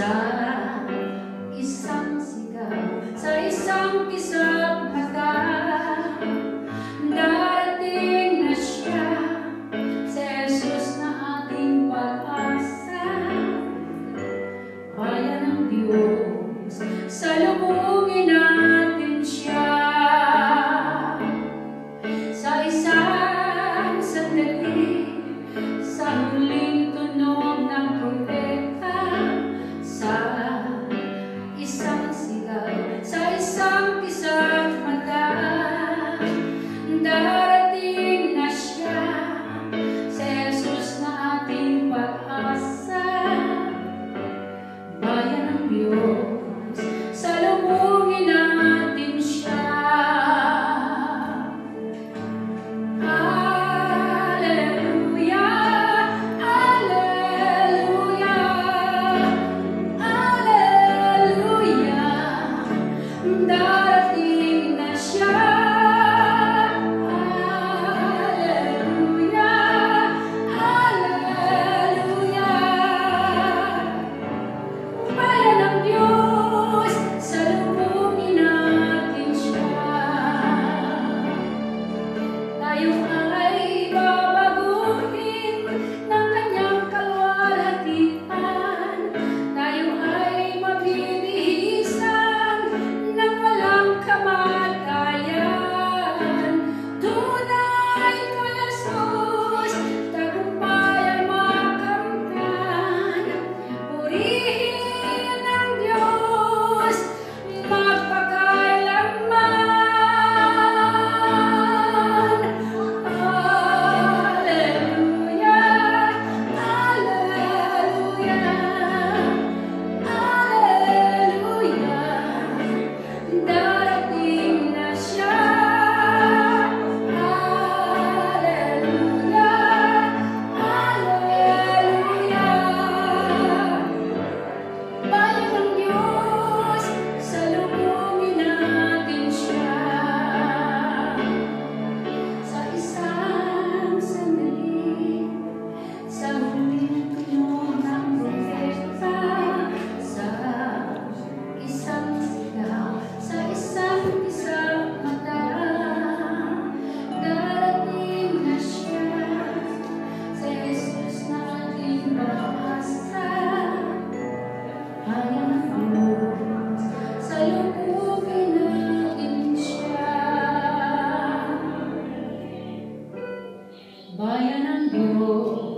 sa isang sigaw, sa isang kisap mata. Darating na siya, si Jesus na ating pag-asa. Bayan ng Diyos, salubungin natin siya. Sa isang sandali, sa huling tunog ng propeta, sa isang sigaw, sa isang kisap mata. Darating na siya, si Jesus na ating pag-asa. Bayan ng Diyos, salubungin natin siya. Alleluia, alleluia, alleluia. Darating na siya. Tayo ay babaguhin ng kanyang kalwalhatian. Tayo ay mabibihisan ng walang kamatayan. Tunay ko, Jesus, tagumpay ay makamtan. Purihin ang Diyos magpakailanman. Darating na siya. Alleluia, alleluia. Bayan ng Diyos, salubungin natin siya. Sa isang sandali, sa huling tunog ng propeta, sa isang sigaw, sa isang kisap mata. Darating na siya, si Jesus na ating pag-asa. Bayan ng Diyos, salubungin natin siya. Bayan ng Diyos,